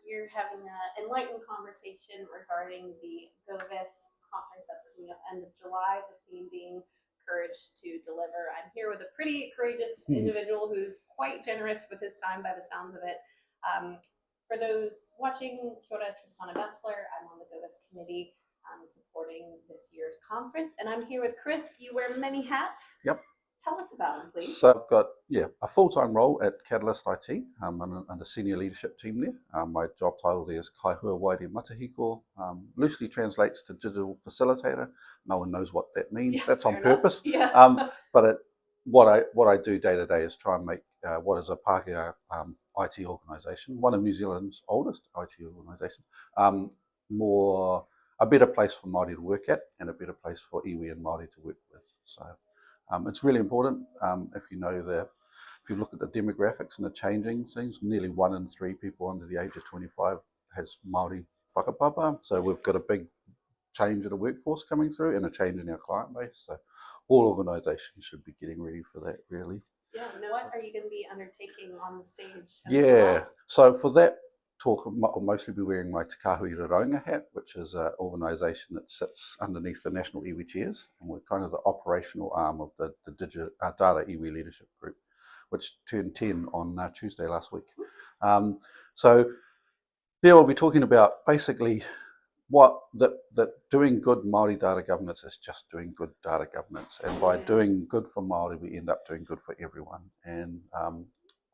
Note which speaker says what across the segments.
Speaker 1: You're having an enlightened conversation regarding the Govis conference that's coming up end of July, the theme being courage to deliver. I'm here with a pretty courageous individual who's quite generous with his time by the sounds of it. For those watching, kia ora, Tristana Bessler. I'm on the Govis committee supporting this year's conference, and I'm here with Chris. You wear many hats.
Speaker 2: Yep.
Speaker 1: Tell us about him, please.
Speaker 2: So I've got a full-time role at Catalyst IT. I'm on the senior leadership team there. My job title there is Kāhui Matihiko. Loosely translates to digital facilitator. No one knows what that means.
Speaker 1: Yeah,
Speaker 2: that's on
Speaker 1: enough.
Speaker 2: purpose.
Speaker 1: Yeah.
Speaker 2: But what I do day to day is try and make what is a Pākehā IT organisation, one of New Zealand's oldest IT organisations, a better place for Māori to work at and a better place for iwi and Māori to work with. So. It's really important if you look at the demographics and the changing things, nearly 1 in 3 people under the age of 25 has Māori whakapapa. So we've got a big change in the workforce coming through and a change in our client base. So all organisations should be getting ready for that, really.
Speaker 1: Yeah. What are you going to be undertaking on the stage?
Speaker 2: So for that talk, I'll mostly be wearing my Hine-Raraunga hat, which is an organisation that sits underneath the National Iwi Chairs, and we're kind of the operational arm of the digital data Iwi leadership group, which turned 10 on Tuesday last week. So there we'll be talking about basically that doing good Māori data governance is just doing good data governance, and by doing good for Māori, we end up doing good for everyone. And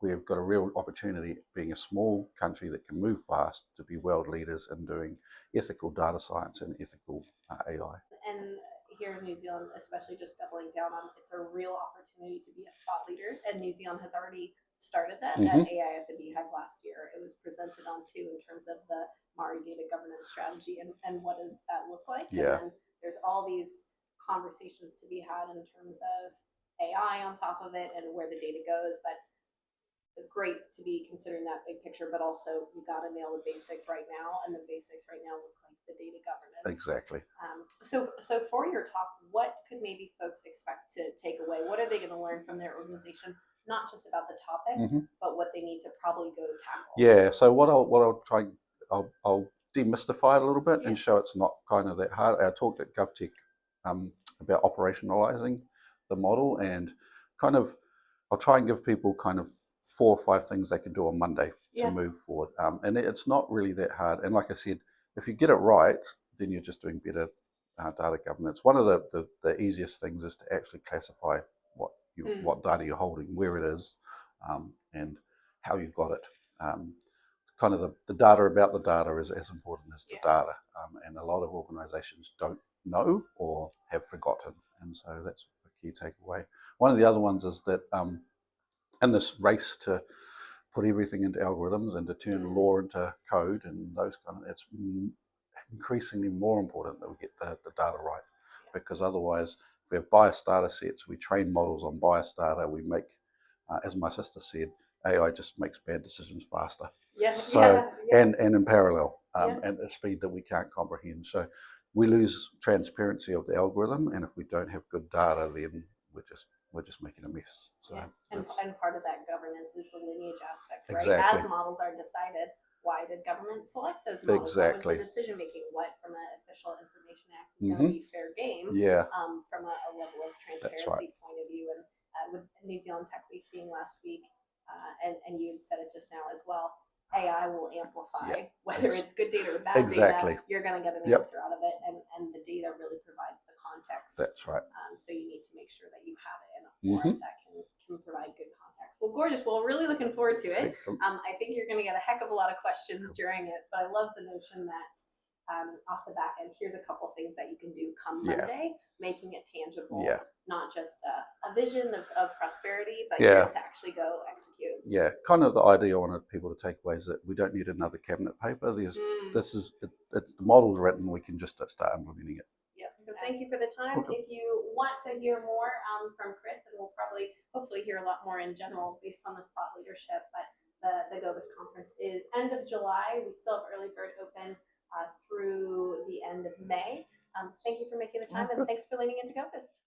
Speaker 2: we've got a real opportunity, being a small country that can move fast, to be world leaders in doing ethical data science and ethical AI.
Speaker 1: And here in New Zealand, especially just doubling down on, it's a real opportunity to be a thought leader. And New Zealand has already started that at AI at the Beehive last year. It was presented on too in terms of the Māori data governance strategy and what does that look like.
Speaker 2: Yeah.
Speaker 1: And then there's all these conversations to be had in terms of AI on top of it and where the data goes. But great to be considering that big picture, but also you got to nail the basics right now, and the basics right now look like the data governance.
Speaker 2: Exactly.
Speaker 1: So for your talk, what could maybe folks expect to take away? What are they going to learn from their organization? Not just about the topic, but what they need to probably go tackle.
Speaker 2: Yeah. So what I'll try, I'll demystify it a little bit and show it's not kind of that hard. I talked at GovTech about operationalizing the model, and kind of I'll try and give people kind of 4 or 5 things they can do on Monday to move forward. And it's not really that hard. And like I said, if you get it right, then you're just doing better data governance. One of the easiest things is to actually classify what data you're holding, where it is, and how you got it. Kind of the data about the data is as important as the data. And a lot of organizations don't know or have forgotten. And so that's a key takeaway. One of the other ones is that in this race to put everything into algorithms and to turn law into code and those kind of, it's increasingly more important that we get the data right, because otherwise, if we have biased data sets, we train models on biased data, we make, as my sister said, AI just makes bad decisions faster. And in parallel, at a speed that we can't comprehend. So we lose transparency of the algorithm, and if we don't have good data, then we're just making a mess. So
Speaker 1: and part of that governance is the lineage aspect, right?
Speaker 2: Exactly.
Speaker 1: As models are decided, why did government select those models?
Speaker 2: Exactly.
Speaker 1: What was the decision making? What from an Official Information Act is going to be fair game? From a level of transparency point of view, and with New Zealand Tech Week being last week, and you had said it just now as well. AI will amplify whether it's good data or bad data. You're going to get an answer out of it, and the data really provides the context.
Speaker 2: That's right.
Speaker 1: So you need to make sure that you have it in a form that can provide good context. Well, gorgeous. Well, really looking forward to it. I think you're going to get a heck of a lot of questions during it, but I love the notion that off the back end, here's a couple things that you can do come Monday, making it tangible, not just a vision of prosperity, but here's to actually go execute.
Speaker 2: Yeah, kind of the idea I wanted people to take away is that we don't need another cabinet paper. The model's written, we can just start implementing it.
Speaker 1: So thank you for the time. If you want to hear more from Chris, and we'll hopefully hear a lot more in general based on this thought leadership, but the Govis conference is end of July. We still have early bird open through the end of May. Thank you for making the time, and thanks for leaning into Govis.